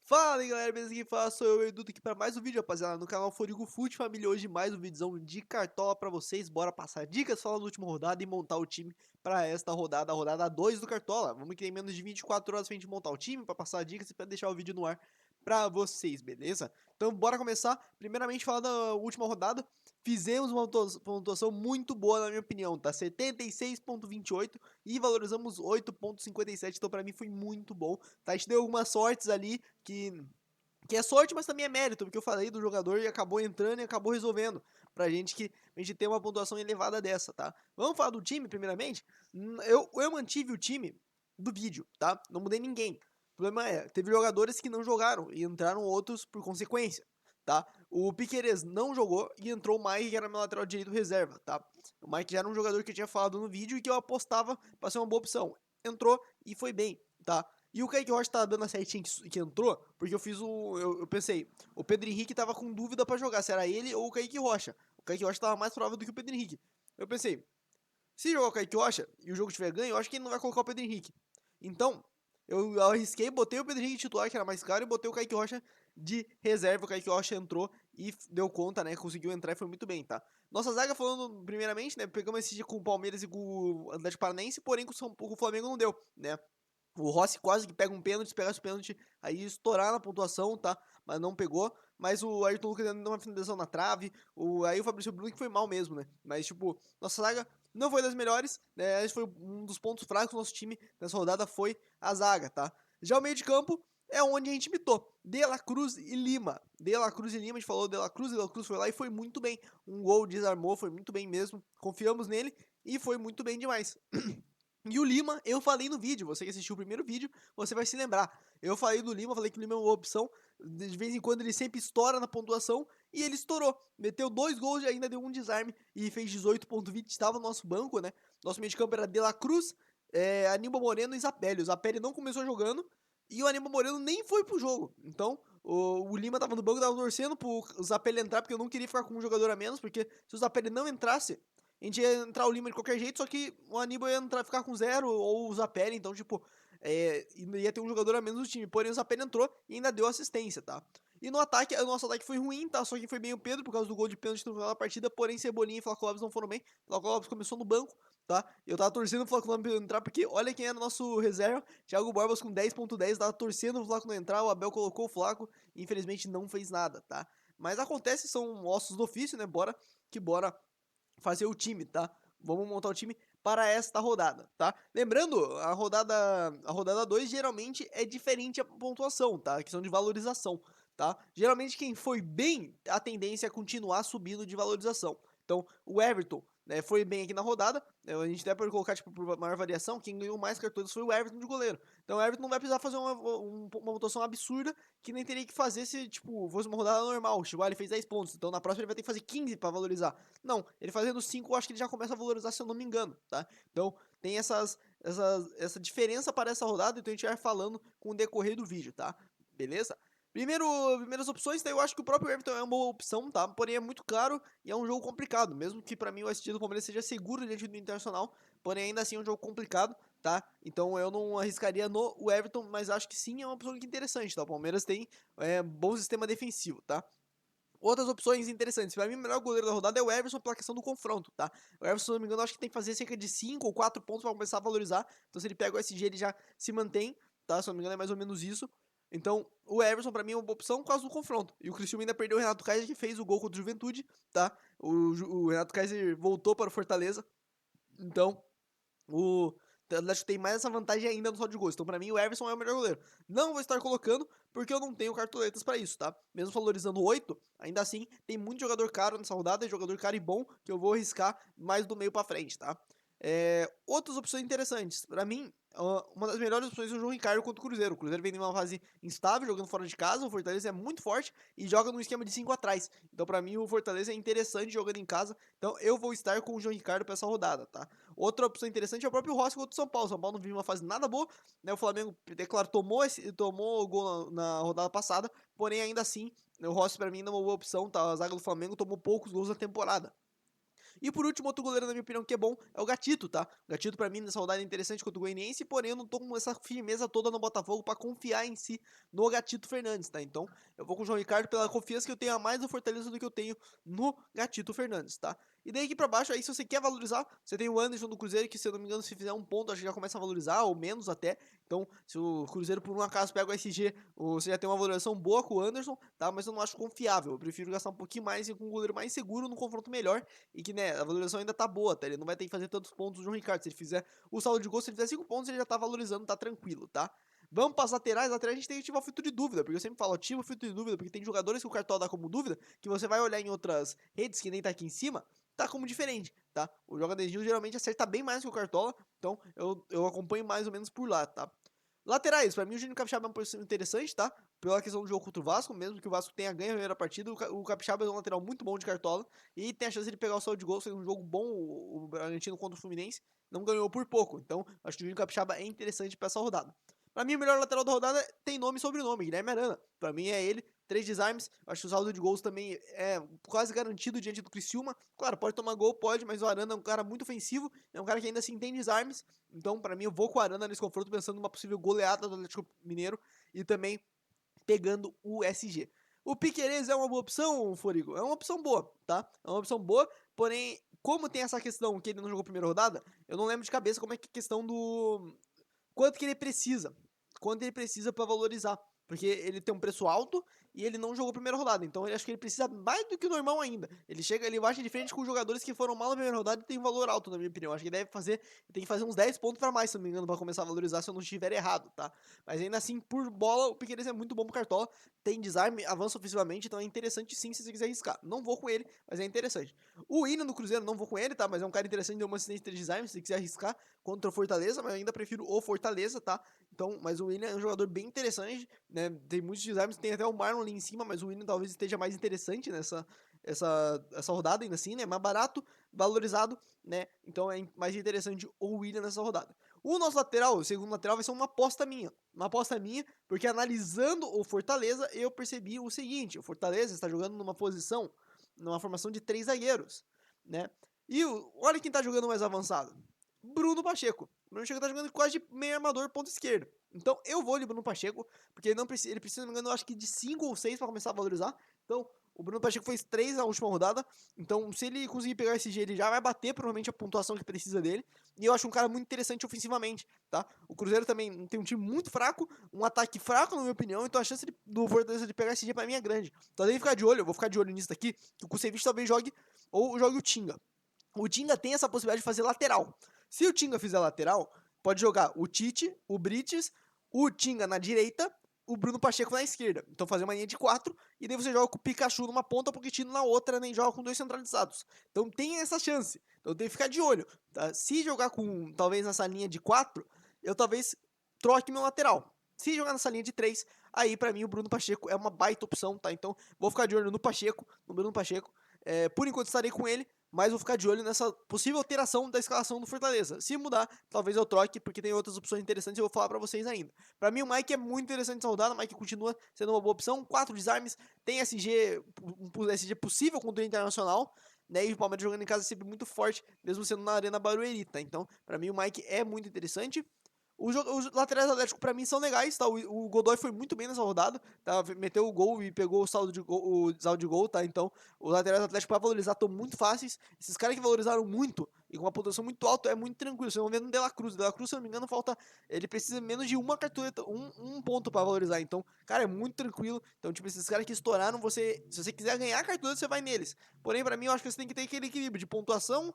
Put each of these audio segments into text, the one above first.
Fala aí galera, beleza? Quem fala sou eu, Edu, aqui para mais um vídeo, rapaziada, no canal Forigo Fute Família. Hoje mais um vídeozão de cartola pra vocês. Bora passar dicas falando da última rodada e montar o time pra esta rodada, a rodada 2 do Cartola. Vamos que tem menos de 24 horas pra gente montar o time, pra passar dicas e pra deixar o vídeo no ar pra vocês, beleza? Então bora começar, primeiramente falar da última rodada. Fizemos uma pontuação muito boa na minha opinião, tá? 76.28 e valorizamos 8.57, então pra mim foi muito bom, tá? A gente deu algumas sortes ali, que é sorte, mas também é mérito, porque eu falei do jogador e acabou entrando e acabou resolvendo pra gente que a gente ter uma pontuação elevada dessa, tá? Vamos falar do time primeiramente? Eu mantive o time do vídeo, tá? Não mudei ninguém. O problema é, teve jogadores que não jogaram e entraram outros por consequência, tá? O Piquerez não jogou e entrou o Mike, que era meu lateral direito reserva, tá? O Mike já era um jogador que eu tinha falado no vídeo e que eu apostava pra ser uma boa opção. Entrou e foi bem, tá? E o Kaique Rocha tá dando a certinha que entrou, porque eu fiz o. Eu pensei, o Pedro Henrique tava com dúvida pra jogar, se era ele ou o Kaique Rocha. O Kaique Rocha tava mais provável do que o Pedro Henrique. Eu pensei, se jogar o Kaique Rocha e o jogo tiver ganho, eu acho que ele não vai colocar o Pedro Henrique. Então, eu arrisquei, botei o Pedro Henrique titular, que era mais caro, e botei o Kaique Rocha de reserva. O Kaique Rocha entrou e deu conta, né? Conseguiu entrar e foi muito bem, tá? Nossa zaga, falando primeiramente, né? Pegamos esse dia com o Palmeiras e com o Atlético Paranaense, porém com o Flamengo não deu, né? O Rossi quase que pega um pênalti, se pegasse o pênalti, aí estourar na pontuação, tá? Mas não pegou. Mas o Ayrton Lucas deu uma finalização na trave. Aí o Fabrício Bruno que foi mal mesmo, né? Mas, tipo, nossa zaga não foi das melhores, né? Esse foi um dos pontos fracos do nosso time nessa rodada, foi a zaga, tá? Já o meio de campo é onde a gente mitou. De La Cruz e Lima. De La Cruz e Lima, a gente falou de La Cruz foi lá e foi muito bem. Um gol desarmou, foi muito bem mesmo. Confiamos nele e foi muito bem demais. E o Lima, eu falei no vídeo, você que assistiu o primeiro vídeo, você vai se lembrar. Eu falei do Lima, falei que o Lima é uma opção, de vez em quando ele sempre estoura na pontuação, e ele estourou. Meteu 2 gols e ainda deu um desarme, e fez 18.20, estava no nosso banco, né? Nosso meio de campo era De La Cruz, Aníbal Moreno e Zapelli. O Zapelli não começou jogando, e o Aníbal Moreno nem foi pro jogo. Então, o Lima tava no banco, tava torcendo pro Zapelli entrar, porque eu não queria ficar com um jogador a menos, porque se o Zapelli não entrasse, a gente ia entrar o Lima de qualquer jeito, só que o Aníbal ia entrar, ficar com zero, ou o Zapelli, então, tipo, ia ter um jogador a menos no time. Porém, o Zapelli entrou e ainda deu assistência, tá? E no ataque, o nosso ataque foi ruim, tá? Só que foi bem o Pedro, por causa do gol de pênalti no final da partida, porém, Cebolinha e Flávio Lopes não foram bem. Flávio Lopes começou no banco, tá? Eu tava torcendo o Flávio Lopes entrar, porque olha quem era o nosso reserva, Thiago Borbas com 10.10, tava torcendo o Flávio não entrar, o Abel colocou o Flávio, e infelizmente não fez nada, tá? Mas acontece, são ossos do ofício, né? Bora fazer o time, tá? Vamos montar o time para esta rodada, tá? Lembrando, a rodada 2 geralmente é diferente a pontuação, tá? A questão de valorização, tá? Geralmente quem foi bem, a tendência é continuar subindo de valorização. Então, o Everton, né, foi bem aqui na rodada, né, a gente até pode colocar tipo, por maior variação, quem ganhou mais cartões foi o Everton de goleiro. Então o Everton não vai precisar fazer uma pontuação absurda que nem teria que fazer se, tipo, fosse uma rodada normal. Tipo, ele fez 10 pontos, então na próxima ele vai ter que fazer 15 para valorizar. Não, ele fazendo 5, eu acho que ele já começa a valorizar, se eu não me engano, tá? Então, tem essa diferença para essa rodada, então a gente vai falando com o decorrer do vídeo, tá? Beleza? Primeiras opções, daí eu acho que o próprio Everton é uma boa opção, tá? Porém é muito caro e é um jogo complicado, mesmo que pra mim o ST do Palmeiras seja seguro diante do Internacional, porém ainda assim é um jogo complicado, tá? Então eu não arriscaria no Everton, mas acho que sim é uma opção interessante, tá? O Palmeiras tem bom sistema defensivo, tá? Outras opções interessantes. Pra mim, o melhor goleiro da rodada é o Everson pela questão do confronto, tá? O Everson, se não me engano, acho que tem que fazer cerca de 5 ou 4 pontos pra começar a valorizar. Então, se ele pega o SG, ele já se mantém, tá? Se não me engano, é mais ou menos isso. Então, o Everson, pra mim, é uma boa opção por causa do confronto. E o Cristiano ainda perdeu o Renato Kaiser, que fez o gol contra o Juventude, tá? O Renato Kaiser voltou para o Fortaleza. Então, o Atlético tem mais essa vantagem ainda no saldo de gols. Então, pra mim, o Everson é o melhor goleiro. Não vou estar colocando, porque eu não tenho cartoletas pra isso, tá? Mesmo valorizando 8, ainda assim, tem muito jogador caro nessa rodada, jogador caro e bom, que eu vou arriscar mais do meio pra frente, tá? Outras opções interessantes. Pra mim, uma das melhores opções é o João Ricardo contra o Cruzeiro. O Cruzeiro vem em uma fase instável, jogando fora de casa. O Fortaleza é muito forte e joga num esquema de 5 atrás. Então, pra mim, o Fortaleza é interessante jogando em casa. Então, eu vou estar com o João Ricardo pra essa rodada, tá? Outra opção interessante é o próprio Rossi contra o São Paulo. O São Paulo não vive uma fase nada boa, né? O Flamengo, declaro, tomou o gol na rodada passada, porém, ainda assim, o Rossi pra mim não é uma boa opção, tá? A zaga do Flamengo tomou poucos gols na temporada. E por último, outro goleiro, na minha opinião, que é bom, é o Gatito, tá? O Gatito, pra mim, nessa rodada é interessante contra o Goianiense, porém eu não tô com essa firmeza toda no Botafogo pra confiar em si no Gatito Fernandes, tá? Então, eu vou com o João Ricardo pela confiança que eu tenho a mais no Fortaleza do que eu tenho no Gatito Fernandes, tá? E daí aqui pra baixo, aí se você quer valorizar, você tem o Anderson do Cruzeiro, que se eu não me engano, se fizer um ponto, acho que já começa a valorizar, ou menos até. Então, se o Cruzeiro por um acaso pega o SG, você já tem uma valorização boa com o Anderson, tá? Mas eu não acho confiável. Eu prefiro gastar um pouquinho mais e com um goleiro mais seguro no confronto melhor. E que, né, a valorização ainda tá boa, tá? Ele não vai ter que fazer tantos pontos do João Ricardo. Se ele fizer o saldo de gol, se ele fizer 5 pontos, ele já tá valorizando, tá tranquilo, tá? Vamos para as laterais. Laterais a gente tem que ativar o filtro de dúvida, porque eu sempre falo, ativa o filtro de dúvida, porque tem jogadores que o Cartola dá como dúvida, que você vai olhar em outras redes que nem tá aqui em cima, tá como diferente, tá? O jogador geralmente acerta bem mais que o Cartola, então eu acompanho mais ou menos por lá, tá? Laterais, pra mim o Júnior Capixaba é uma posição interessante, tá? Pela questão do jogo contra o Vasco, mesmo que o Vasco tenha ganho a primeira partida, o Capixaba é um lateral muito bom de Cartola e tem a chance de pegar o saldo de gol, sendo um jogo bom o Bragantino contra o Fluminense, não ganhou por pouco, então acho que o Júnior Capixaba é interessante pra essa rodada. Pra mim o melhor lateral da rodada tem nome e sobrenome, Guilherme Arana, pra mim é ele, 3 desarmes, acho que o saldo de gols também é quase garantido diante do Criciúma, claro, pode tomar gol, pode, mas o Arana é um cara muito ofensivo, é um cara que ainda assim tem desarmes, então pra mim eu vou com o Arana nesse confronto pensando numa possível goleada do Atlético Mineiro e também pegando o SG. O Piquerez é uma boa opção, Forigo? É uma opção boa, tá? É uma opção boa, porém, como tem essa questão que ele não jogou a primeira rodada, eu não lembro de cabeça como é que é a questão do quanto que ele precisa. Quanto ele precisa para valorizar. Porque ele tem um preço alto e ele não jogou a primeira rodada. Então eu acho que ele precisa mais do que o normal ainda. Ele bate de frente com jogadores que foram mal na primeira rodada e tem valor alto, na minha opinião. Acho que ele tem que fazer uns 10 pontos para mais, se não me engano, para começar a valorizar se eu não estiver errado, tá? Mas ainda assim, por bola, o Piqueires é muito bom pro Cartola. Tem desarme, avança ofensivamente, então é interessante sim se você quiser arriscar. Não vou com ele, mas é interessante. O Willian do Cruzeiro, não vou com ele, tá? Mas é um cara interessante, deu uma assistência de desarme, se você quiser arriscar contra o Fortaleza, mas eu ainda prefiro o Fortaleza, tá? Então, mas o Willian é um jogador bem interessante, né? Tem muitos desarmes, tem até o Marlon ali em cima, mas o Willian talvez esteja mais interessante essa rodada ainda assim, né? Mais barato, valorizado, né? Então é mais interessante o Willian nessa rodada. O nosso lateral, o segundo lateral, vai ser uma aposta minha. Uma aposta minha, porque analisando o Fortaleza, eu percebi o seguinte: o Fortaleza está jogando numa formação de 3 zagueiros, né? E olha quem tá jogando mais avançado. Bruno Pacheco. O Bruno Pacheco tá jogando quase de meio armador ponto esquerdo. Então eu vou de Bruno Pacheco, porque ele precisa, não me engano, eu acho que de 5 ou 6 para começar a valorizar. Então o Bruno Pacheco fez 3 na última rodada. Então se ele conseguir pegar esse G, ele já vai bater provavelmente a pontuação que precisa dele. E eu acho um cara muito interessante ofensivamente, tá? O Cruzeiro também tem um time muito fraco, um ataque fraco, na minha opinião. Então a chance do Fortaleza de pegar esse G pra mim é grande. Então tem que ficar de olho, eu vou ficar de olho nisso daqui. Que o Kusevich talvez jogue, ou jogue o Tinga. O Tinga tem essa possibilidade de fazer lateral. Se o Tinga fizer lateral, pode jogar o Tite, o Brites, o Tinga na direita, o Bruno Pacheco na esquerda. Então fazer uma linha de 4 e daí você joga com o Pikachu numa ponta, o Pochettino na outra, nem joga com 2 centralizados. Então tem essa chance. Então tem que ficar de olho. Tá? Se jogar com talvez nessa linha de 4, eu talvez troque meu lateral. Se jogar nessa linha de 3, aí para mim o Bruno Pacheco é uma baita opção, tá? Então vou ficar de olho no Pacheco, no Bruno Pacheco. Por enquanto estarei com ele, mas vou ficar de olho nessa possível alteração da escalação do Fortaleza. Se mudar, talvez eu troque, porque tem outras opções interessantes e eu vou falar pra vocês ainda. Pra mim, o Mike é muito interessante essa rodada, o Mike continua sendo uma boa opção. 4 desarmes, tem SG, um SG possível contra o Internacional, né? E o Palmeiras jogando em casa é sempre muito forte, mesmo sendo na Arena Barueri, tá? Então, pra mim, o Mike é muito interessante. Os laterais do Atlético pra mim são legais, tá? O Godoy foi muito bem nessa rodada, tá? Meteu o gol e pegou o saldo de gol, tá? Então, os laterais do Atlético pra valorizar estão muito fáceis. Esses caras que valorizaram muito e com uma pontuação muito alta é muito tranquilo. Vocês vão ver no De La Cruz. O De La Cruz, se eu não me engano, ele precisa menos de uma cartoleta, um ponto pra valorizar. Então, cara, é muito tranquilo. Então, tipo, esses caras que estouraram, se você quiser ganhar a cartoleta, você vai neles. Porém, pra mim, eu acho que você tem que ter aquele equilíbrio de pontuação,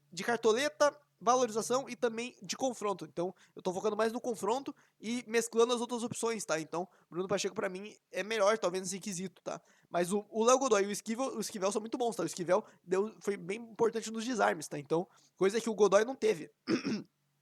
de cartoleta, valorização e também de confronto. Então, eu tô focando mais no confronto e mesclando as outras opções, tá? Então, Bruno Pacheco pra mim é melhor, talvez nesse quesito, tá? Mas o Léo Godoy e o Esquivel são muito bons, tá? O Esquivel foi bem importante nos desarmes, tá? Então, coisa que o Godoy não teve.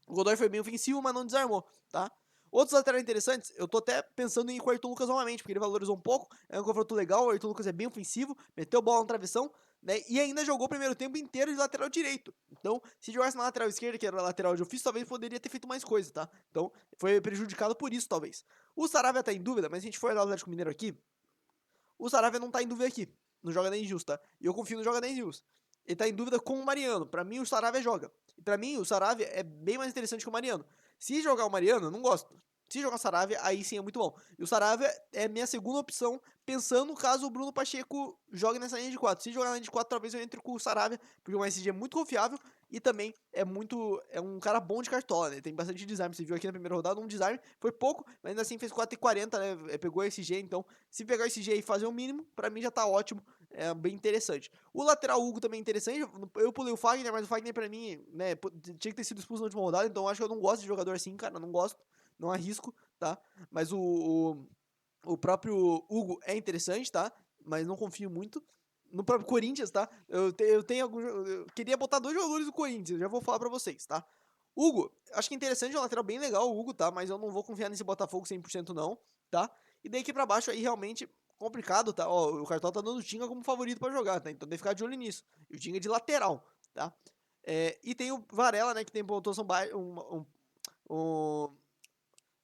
O Godoy foi bem ofensivo, mas não desarmou, tá? Outros laterais interessantes, eu tô até pensando em ir com o Ayrton Lucas novamente, porque ele valorizou um pouco, é um confronto legal, o Ayrton Lucas é bem ofensivo, meteu bola no travessão, né, e ainda jogou o primeiro tempo inteiro de lateral direito. Então, se jogasse na lateral esquerda, que era a lateral de ofício, talvez poderia ter feito mais coisa, tá? Então, foi prejudicado por isso, talvez. O Saravia tá em dúvida, mas se a gente for olhar o Atlético Mineiro aqui, o Saravia não tá em dúvida aqui, no Joga Nem Jus, tá? E eu confio no Joga Nem Jus. ele tá em dúvida com o Mariano. Pra mim, o Saravia joga. E pra mim, o Saravia é bem mais interessante que o Mariano. Se jogar o Mariano, eu não gosto. Se jogar o Saravia, aí sim é muito bom. E o Saravia é minha segunda opção, pensando caso o Bruno Pacheco jogue nessa linha de 4. Se jogar na linha de 4, talvez eu entre com o Saravia, porque o SG é muito confiável e também é um cara bom de cartola, né? Tem bastante desarme. Você viu aqui na primeira rodada, um desarme foi pouco, mas ainda assim fez 4,40, né? Pegou esse SG, então se pegar esse SG e fazer o mínimo, pra mim já tá ótimo. É bem interessante. O lateral Hugo também é interessante. Eu pulei o Fagner, mas o Fagner pra mim, né, tinha que ter sido expulso na última rodada, então acho que eu não gosto de jogador assim, cara, não gosto, não arrisco, tá? Mas o próprio Hugo é interessante, tá? Mas não confio muito. No próprio Corinthians, tá? Eu tenho algum. Eu queria botar dois jogadores do Corinthians, já vou falar pra vocês, tá? Hugo, acho que é interessante, é um lateral bem legal, o Hugo, tá? Mas eu não vou confiar nesse Botafogo 100% não, tá? E daí aqui pra baixo aí realmente complicado, tá? Ó, o Cartola tá dando o Tinga como favorito pra jogar, tá? Então tem que ficar de olho nisso. E o Tinga é de lateral, tá? E tem o Varela, né, que tem pontuação baixa,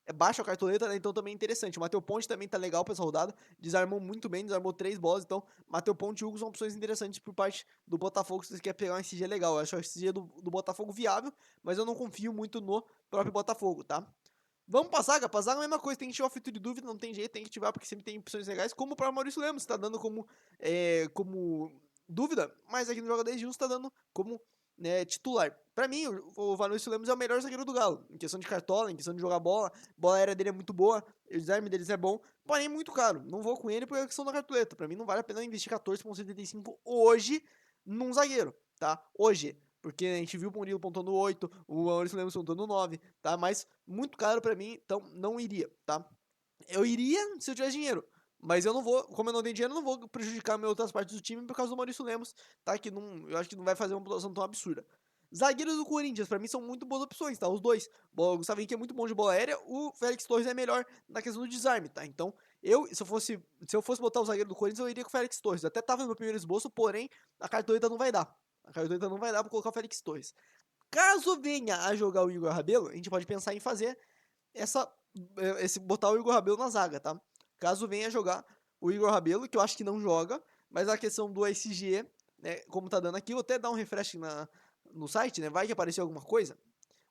é baixa a cartoleta, né? Então também é interessante. O Matheus Ponte também tá legal pra essa rodada. Desarmou muito bem, desarmou 3 bolas. Então, Matheus Ponte e Hugo são opções interessantes por parte do Botafogo. Se você quer pegar um SG legal, eu acho o SG do Botafogo viável, mas eu não confio muito no próprio Botafogo, tá? Vamos pra zaga? Pra zaga é a mesma coisa, tem que tirar o filtro de dúvida, não tem jeito, tem que ativar, porque sempre tem opções legais, como para Maurício Lemos, tá dando como dúvida, mas aqui no Joga 10 Juntos tá dando como titular. Pra mim, o Maurício Lemos é o melhor zagueiro do Galo, em questão de cartola, em questão de jogar bola aérea dele é muito boa, o desarme deles é bom, porém é muito caro, não vou com ele por questão da cartoleta, pra mim não vale a pena investir 14,75 hoje num zagueiro, tá? Hoje. Porque a gente viu o Murilo pontuando 8, o Maurício Lemos pontuando 9, tá? Mas muito caro pra mim, então não iria, tá? Eu iria se eu tivesse dinheiro, mas eu não vou, como eu não tenho dinheiro, eu não vou prejudicar minhas outras partes do time por causa do Maurício Lemos, tá? Que não, eu acho que não vai fazer uma pontuação tão absurda. Zagueiros do Corinthians, pra mim, são muito boas opções, tá? Os dois. O Gustavo Henrique é muito bom de bola aérea, o Félix Torres é melhor na questão do desarme, tá? Então, se eu fosse botar o zagueiro do Corinthians, eu iria com o Félix Torres. Eu até tava no meu primeiro esboço, porém, a cartoleta não vai dar. A cartoleta não vai dar pra colocar o Félix Torres. Caso venha a jogar o Igor Rabelo, a gente pode pensar em fazer essa, botar o Igor Rabelo na zaga, tá? Caso venha a jogar o Igor Rabelo, que eu acho que não joga, mas a questão do SG, né, como tá dando aqui, vou até dar um refresh no site, né? Vai que apareceu alguma coisa?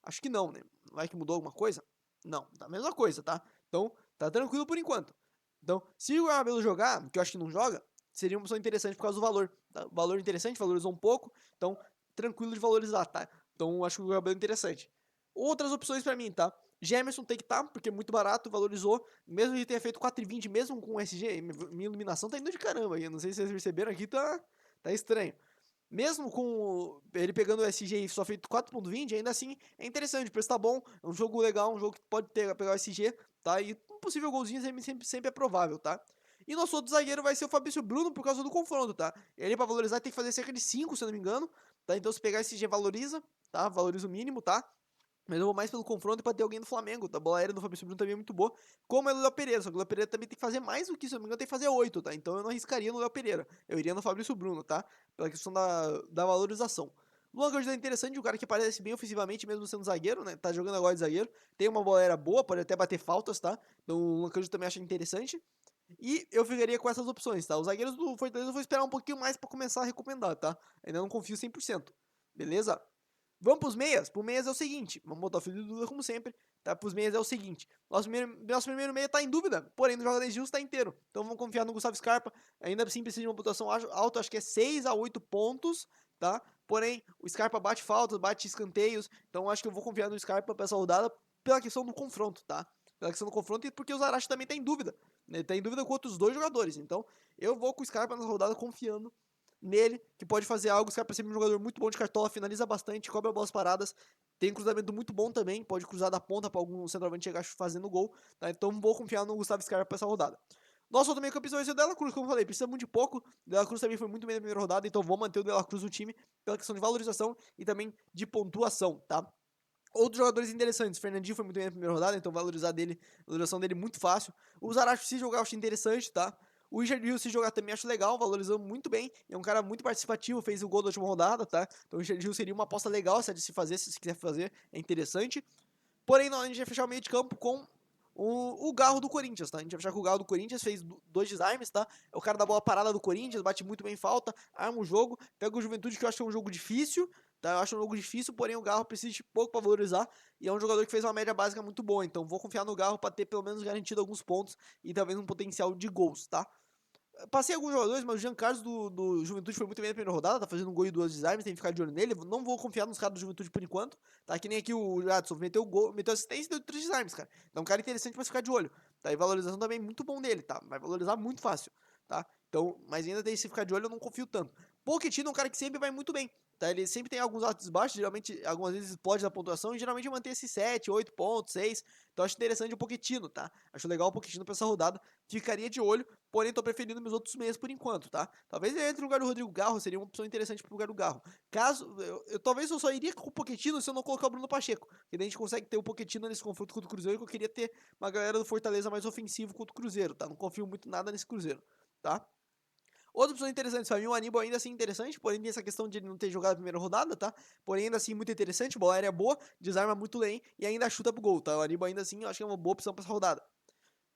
Acho que não, né? Vai que mudou alguma coisa? Não, tá a mesma coisa, tá? Então, tá tranquilo por enquanto. Então, se o Igor Rabelo jogar, que eu acho que não joga, seria uma opção interessante por causa do valor. Tá? Valor interessante, valorizou um pouco, então tranquilo de valorizar, tá? Então, acho que o Igor Rabelo é interessante. Outras opções pra mim, tá? Gemerson tem que estar, porque é muito barato, valorizou. Mesmo que tenha feito 4,20, mesmo com SG, minha iluminação tá indo de caramba. Eu não sei se vocês perceberam aqui, tá estranho. Mesmo com ele pegando o SG e só feito 4,20, ainda assim é interessante, o preço tá bom, é um jogo legal, um jogo que pode pegar o SG, tá? E um possível golzinho sempre é provável, tá? E nosso outro zagueiro vai ser o Fabrício Bruno por causa do confronto, tá? Ele pra valorizar tem que fazer cerca de 5, se eu não me engano, tá? Então se pegar SG valoriza, tá? Valoriza o mínimo, tá? Mas eu vou mais pelo confronto e pra ter alguém do Flamengo. Tá? A bola aérea do Fabrício Bruno também é muito boa. Como é o Léo Pereira. Só que o Léo Pereira também tem que fazer mais do que, se eu não me engano, tem que fazer 8, tá? Então eu não arriscaria no Léo Pereira. Eu iria no Fabrício Bruno, tá? Pela questão da valorização. Luan Cândido é interessante, um cara que parece bem ofensivamente, mesmo sendo zagueiro, né? Tá jogando agora de zagueiro. Tem uma bola aérea boa, pode até bater faltas, tá? Então o Luan Cândido também acho interessante. E eu ficaria com essas opções, tá? Os zagueiros do Fortaleza eu vou esperar um pouquinho mais pra começar a recomendar, tá? Ainda não confio 100%. Beleza? Vamos pros meias? Pro meias é o seguinte, vamos botar o filho do Duda como sempre, tá? Pros meias é o seguinte, nosso primeiro meia tá em dúvida, porém no Joga 10 Justo tá inteiro, então vamos confiar no Gustavo Scarpa, ainda assim precisa de uma pontuação alta, acho que é 6 a 8 pontos, tá? Porém, o Scarpa bate faltas, bate escanteios, então acho que eu vou confiar no Scarpa pra essa rodada pela questão do confronto, tá? Pela questão do confronto e porque o Zaracho também tá em dúvida, né? Tá em dúvida com outros dois jogadores, então eu vou com o Scarpa nessa rodada confiando nele, que pode fazer algo. O Scarpa é sempre um jogador muito bom de cartola, finaliza bastante, cobra bolas paradas, tem cruzamento muito bom também, pode cruzar da ponta para algum centroavante chegar fazendo gol, tá? Então vou confiar no Gustavo Scarpa para essa rodada. Nosso outro meio campista vai ser o Dela Cruz, como eu falei, precisa muito de pouco. O Dela Cruz também foi muito bem na primeira rodada, então vou manter o Dela Cruz no time pela questão de valorização e também de pontuação, tá? Outros jogadores interessantes, Fernandinho foi muito bem na primeira rodada, então valorização dele muito fácil. O Zaracho, se jogar, eu acho interessante, tá? O Richard se jogar também acho legal, valorizando muito bem. É um cara muito participativo, fez o gol da última rodada, tá? Então o Richard seria uma aposta legal se de se fazer, se quiser fazer, é interessante. Porém, não, a gente vai fechar o meio de campo com o Garro do Corinthians, tá? A gente vai fechar com o Garro do Corinthians, fez 2 desarmes, tá? É o cara da bola parada do Corinthians, bate muito bem falta, arma o jogo, pega o Juventude, que eu acho que é um jogo difícil, tá? Eu acho um jogo difícil, porém o Garro precisa de pouco pra valorizar, e é um jogador que fez uma média básica muito boa, então vou confiar no Garro pra ter pelo menos garantido alguns pontos e talvez um potencial de gols, tá? Passei alguns jogadores, mas o Jean Carlos do Juventude foi muito bem na primeira rodada, tá fazendo um gol e 2 desarmes, tem que ficar de olho nele. Não vou confiar nos caras do Juventude por enquanto, tá? Que nem aqui o Jadson meteu gol, meteu assistência e deu 3 desarmes, cara. Então, um cara interessante pra ficar de olho, tá? E valorização também muito bom dele, tá? Vai valorizar muito fácil, tá? Então, mas ainda tem que se ficar de olho, eu não confio tanto. Pochettino é um cara que sempre vai muito bem, tá? Ele sempre tem alguns altos e baixos, geralmente, algumas vezes explode na pontuação, e geralmente mantém esses 7, 8 pontos, 6. Então, acho interessante o Pochettino, tá? Acho legal o Pochettino pra essa rodada, ficaria de olho. Porém, tô preferindo meus outros meias por enquanto, tá? Talvez ele entre no lugar do Rodrigo Garro, seria uma opção interessante pro lugar do Garro. Caso, talvez eu só iria com o Pochettino se eu não colocar o Bruno Pacheco. Que daí a gente consegue ter o Pochettino nesse confronto contra o Cruzeiro, que eu queria ter uma galera do Fortaleza mais ofensivo contra o Cruzeiro, tá? Não confio muito nada nesse Cruzeiro, tá? Outra opção interessante, pra mim o Aníbal ainda assim interessante, porém tem essa questão de ele não ter jogado a primeira rodada, tá? Porém ainda assim muito interessante, bola aérea boa, desarma muito bem e ainda chuta pro gol, tá? O Aníbal ainda assim eu acho que é uma boa opção pra essa rodada.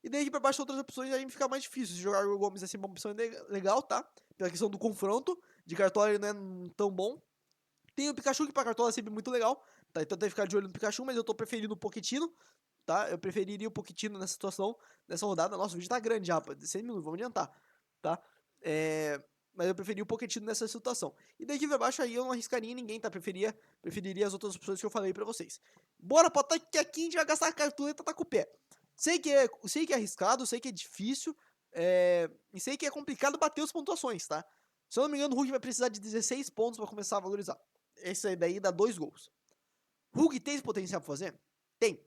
E daí aqui pra baixo outras opções aí fica mais difícil. Se jogar o Gomes é sempre uma opção legal, tá? Pela questão do confronto, de cartola ele não é tão bom. Tem o Pikachu, que pra cartola é sempre muito legal, tá? Então tem que ficar de olho no Pikachu, mas eu tô preferindo o Pochettino, tá? Eu preferiria o Pochettino nessa situação, nessa rodada. Nossa, o vídeo tá grande já, 6 minutos, vamos adiantar, tá? Mas eu preferi o Pochettino nessa situação. E daqui pra baixo aí eu não arriscaria ninguém, tá? Preferiria as outras opções que eu falei pra vocês. Bora, pode que aqui a gente vai gastar a cartoleta, tá com o pé. Sei que é arriscado, sei que é difícil, e sei que é complicado bater as pontuações, tá? Se eu não me engano, o Hulk vai precisar de 16 pontos pra começar a valorizar. Esse aí daí dá 2 gols. Hulk tem esse potencial pra fazer? Tem.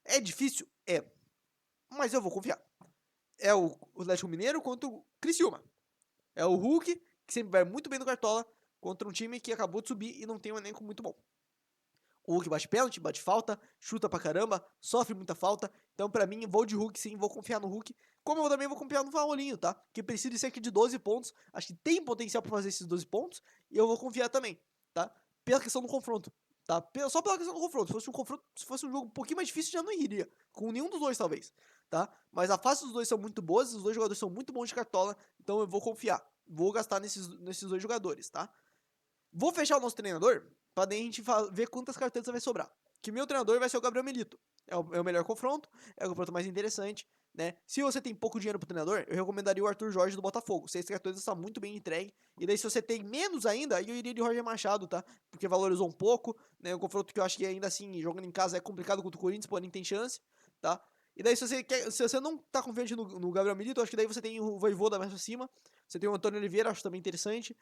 É difícil? É. Mas eu vou confiar. É o Atlético Mineiro contra o Criciúma. É o Hulk, que sempre vai muito bem no Cartola, contra um time que acabou de subir e não tem um elenco muito bom. O Hulk bate pênalti, bate falta, chuta pra caramba, sofre muita falta. Então, pra mim, vou de Hulk sim, vou confiar no Hulk. Como eu também vou confiar no Paulinho, tá? Que precisa de cerca de 12 pontos. Acho que tem potencial pra fazer esses 12 pontos. E eu vou confiar também, tá? Pela questão do confronto, tá? Só pela questão do confronto. Se fosse um jogo um pouquinho mais difícil, já não iria. Com nenhum dos dois, talvez, tá? Mas a face dos dois são muito boas, os dois jogadores são muito bons de cartola. Então eu vou confiar. Vou gastar nesses dois jogadores, tá? Vou fechar o nosso treinador pra daí a gente ver quantas cartelas vai sobrar. Que meu treinador vai ser o Gabriel Milito. É o melhor confronto, é o confronto mais interessante, né? Se você tem pouco dinheiro pro treinador, eu recomendaria o Arthur Jorge do Botafogo. 6 cartões está muito bem entregue. E daí, se você tem menos ainda, eu iria de Roger Machado, tá? Porque valorizou um pouco, né? Um confronto que eu acho que ainda assim, jogando em casa é complicado contra o Corinthians, porém tem chance, tá? E daí, se você não tá confiante no Gabriel Milito, eu acho que daí você tem o Voivoda mais pra cima. Você tem o Antônio Oliveira, acho também interessante.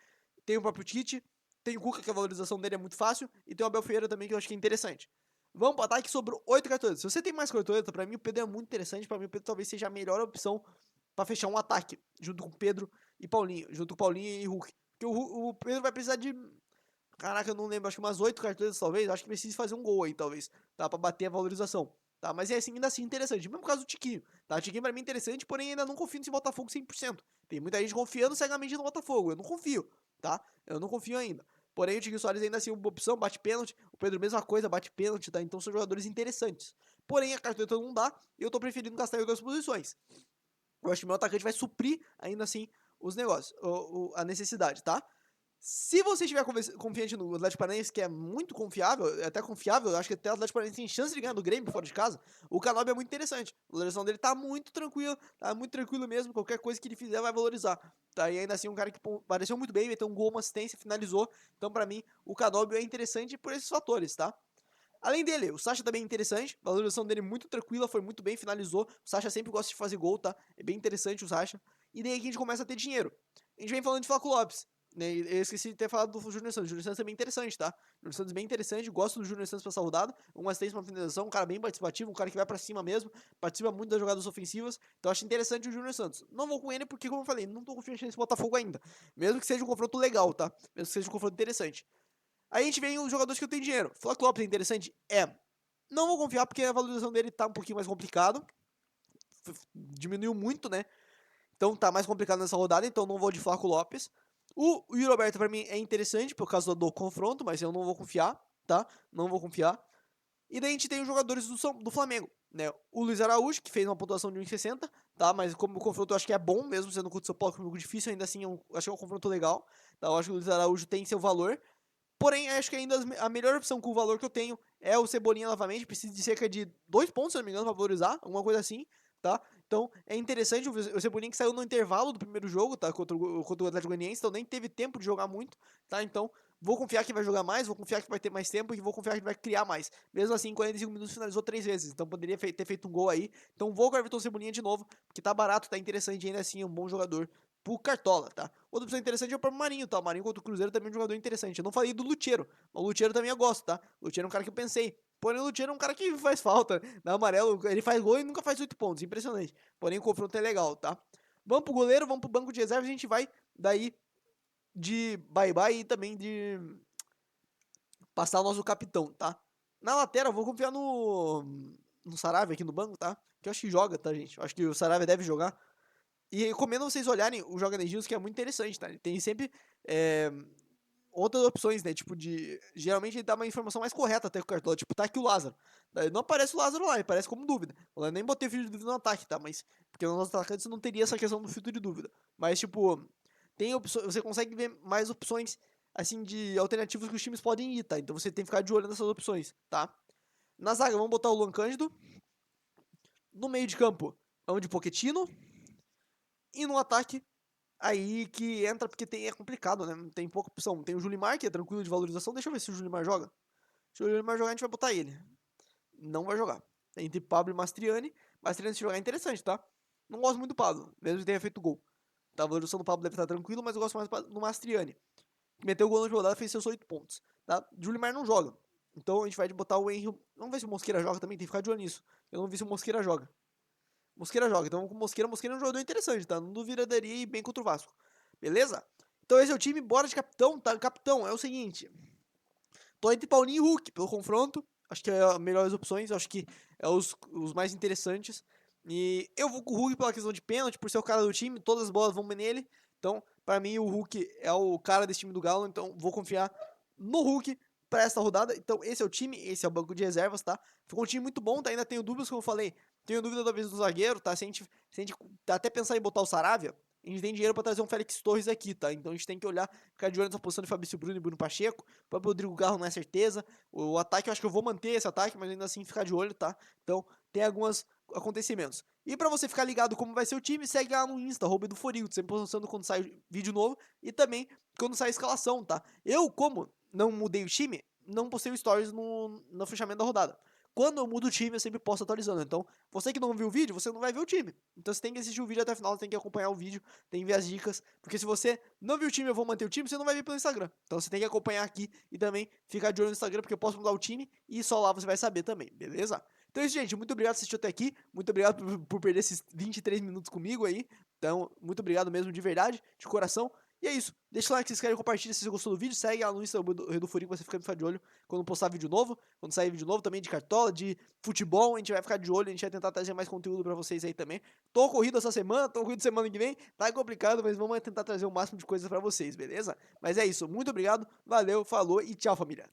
Tem o próprio Tite. Tem o Cuca, que a valorização dele é muito fácil. E tem o Abel Ferreira também, que eu acho que é interessante. Vamos pro ataque, sobrou 8 cartoletas. Se você tem mais cartoleta, pra mim o Pedro é muito interessante. Pra mim o Pedro talvez seja a melhor opção pra fechar um ataque. Junto com o Pedro e Paulinho. Junto com Paulinho e Hulk. Porque o Pedro vai precisar de... Caraca, eu não lembro. Acho que umas 8 cartoletas talvez. Acho que precisa fazer um gol aí, talvez. Tá? Pra bater a valorização. Tá? Mas é assim, ainda assim interessante. Mesmo caso do Tiquinho. Tá? O Tiquinho pra mim é interessante, porém ainda não confio nesse Botafogo 100%. Tem muita gente confiando cegamente no Botafogo. Eu não confio. Tá? Eu não confio ainda. Porém, o Tiquinho Soares ainda assim uma opção, bate pênalti. O Pedro, mesma coisa, bate pênalti, tá? Então são jogadores interessantes. Porém, a cartoleta não dá e eu tô preferindo gastar em outras posições. Eu acho que meu atacante vai suprir, ainda assim, os negócios, a necessidade, tá? Se você estiver confiante no Atlético Paranaense, que é muito confiável, é até confiável, eu acho que até o Atlético Paranaense tem chance de ganhar do Grêmio fora de casa, o Canóbio é muito interessante. A valorização dele tá muito tranquilo mesmo, qualquer coisa que ele fizer vai valorizar. Tá? E ainda assim, um cara que pareceu muito bem, meteu um gol, uma assistência, finalizou. Então, pra mim, o Canóbio é interessante por esses fatores, tá? Além dele, o Sacha também é interessante, a valorização dele é muito tranquila, foi muito bem, finalizou. O Sacha sempre gosta de fazer gol, tá? É bem interessante o Sacha. E daí aqui a gente começa a ter dinheiro. A gente vem falando de Flaco Lopes, né? Eu esqueci de ter falado do Júnior Santos. O Júnior Santos é bem interessante, tá? O Júnior Santos é bem interessante, gosto do Júnior Santos pra essa rodada. Uma assistência, uma finalização, um cara bem participativo, um cara que vai pra cima mesmo, participa muito das jogadas ofensivas. Então eu acho interessante o Júnior Santos. Não vou com ele porque, como eu falei, não tô confiante nesse Botafogo ainda. Mesmo que seja um confronto legal, tá? Mesmo que seja um confronto interessante. Aí a gente vem os jogadores que eu tenho dinheiro. Flaco Lopes é interessante? É. Não vou confiar porque a valorização dele tá um pouquinho mais complicado. Diminuiu muito, né? Então tá mais complicado nessa rodada, então não vou de Flaco Lopes. O Yuri Alberto pra mim é interessante por causa do confronto, mas eu não vou confiar, tá? Não vou confiar. E daí a gente tem os jogadores do Flamengo. né, o Luiz Araújo, que fez uma pontuação de 1,60, tá? Mas como o confronto eu acho que é bom, mesmo sendo contra o São Paulo, que é um jogo difícil, ainda assim acho que é um confronto legal, tá? Eu acho que o Luiz Araújo tem seu valor, porém acho que ainda a melhor opção com o valor que eu tenho é o Cebolinha novamente, precisa de cerca de 2 pontos, se não me engano, pra valorizar, alguma coisa assim, tá? Então é interessante o Cebolinha que saiu no intervalo do primeiro jogo, tá? Contra o Atlético Goianiense, então nem teve tempo de jogar muito, tá? Então vou confiar que vai jogar mais, vou confiar que vai ter mais tempo e vou confiar que vai criar mais. Mesmo assim, em 45 minutos finalizou 3 vezes, então poderia ter feito um gol aí. Então vou com o Everton Cebolinha de novo, porque tá barato, tá interessante ainda assim, é um bom jogador pro Cartola, tá? Outra opção interessante é o próprio Marinho, tá? O Marinho contra o Cruzeiro também é um jogador interessante. Eu não falei do Lucheiro, mas o Lucheiro também eu gosto, tá? O Lucheiro é um cara que eu pensei. Porém, o Lucheiro é um cara que faz falta. Na amarelo, ele faz gol e nunca faz 8 pontos. Impressionante. Porém, o confronto é legal, tá? Vamos pro goleiro, vamos pro banco de reserva. A gente vai daí de bye-bye e também de passar o nosso capitão, tá? Na lateral, eu vou confiar no Saravia aqui no banco, tá? Que eu acho que joga, tá, gente? Eu acho que o Saravia deve jogar. E recomendo vocês olharem o Joga News, que é muito interessante, tá? Ele tem sempre outras opções, né? Tipo, geralmente ele dá uma informação mais correta até com o cartola. Tipo, tá aqui o Lázaro. Daí não aparece o Lázaro lá, ele aparece como dúvida. Eu nem botei filtro de dúvida no ataque, tá? Mas, porque nos nossos atacantes não teria essa questão do filtro de dúvida. Mas, tipo, tem opções, você consegue ver mais opções, assim, de alternativas que os times podem ir, tá? Então você tem que ficar de olho nessas opções, tá? Na zaga, vamos botar o Luan Cândido. No meio de campo, vamos de Pochettino. E no ataque, aí que entra porque é complicado, né? Tem pouca opção. Tem o Julimar, que é tranquilo de valorização. Deixa eu ver se o Julimar joga. Se o Julimar jogar, a gente vai botar ele. Não vai jogar. Entre Pablo e Mastriani. Mastriani, se jogar, é interessante, tá? Não gosto muito do Pablo, mesmo que tenha feito gol. Tá, a valorização do Pablo deve estar tranquilo, mas eu gosto mais do Mastriani. Meteu o gol na rodada, fez seus 8 pontos. Tá? Julimar não joga. Então a gente vai botar o Henry. Vamos ver se o Mosqueira joga também, tem que ficar de olho nisso. Eu não vi se o Mosqueira joga. Mosqueira joga. Então com o Mosqueira, Mosqueira é um jogador interessante, tá? Não duvidaria ir bem contra o Vasco. Beleza? Então esse é o time, bora de capitão, tá? Capitão, é o seguinte. Tô entre Paulinho e Hulk pelo confronto. Acho que é as melhores opções, acho que é os mais interessantes. E eu vou com o Hulk pela questão de pênalti, por ser o cara do time, todas as bolas vão nele. Então, para mim, o Hulk é o cara desse time do Galo, então vou confiar no Hulk para essa rodada. Então, esse é o time, esse é o banco de reservas, tá? Ficou um time muito bom, tá? Ainda tenho dúvidas, como eu falei. Tenho dúvida da vez do zagueiro, tá? Se a gente até pensar em botar o Saravia, a gente tem dinheiro para trazer um Félix Torres aqui, tá? Então a gente tem que olhar, ficar de olho nessa posição de Fabrício Bruno e Bruno Pacheco. O próprio Rodrigo Garro não é certeza. O ataque, eu acho que eu vou manter esse ataque, mas ainda assim ficar de olho, tá? Então tem alguns acontecimentos. E para você ficar ligado como vai ser o time, segue lá no Insta, do Forigo, sempre postando quando sai vídeo novo e também quando sai a escalação, tá? Eu, como não mudei o time, não postei o stories no fechamento da rodada. Quando eu mudo o time, eu sempre posto atualizando. Então, você que não viu o vídeo, você não vai ver o time. Então, você tem que assistir o vídeo até o final, você tem que acompanhar o vídeo, tem que ver as dicas. Porque se você não viu o time, eu vou manter o time, você não vai ver pelo Instagram. Então, você tem que acompanhar aqui e também ficar de olho no Instagram, porque eu posso mudar o time e só lá você vai saber também, beleza? Então é isso, gente. Muito obrigado por assistir até aqui. Muito obrigado por perder esses 23 minutos comigo aí. Então, muito obrigado mesmo, de verdade, de coração. E é isso. Deixa o like, se inscreve, compartilha se você gostou do vídeo. Segue lá no Instagram do Furico, você fica de olho quando postar vídeo novo. Quando sair vídeo novo também de cartola, de futebol, a gente vai ficar de olho. A gente vai tentar trazer mais conteúdo pra vocês aí também. Tô corrido essa semana, tô corrido semana que vem. Tá complicado, mas vamos tentar trazer o máximo de coisas pra vocês, beleza? Mas é isso. Muito obrigado, valeu, falou e tchau, família.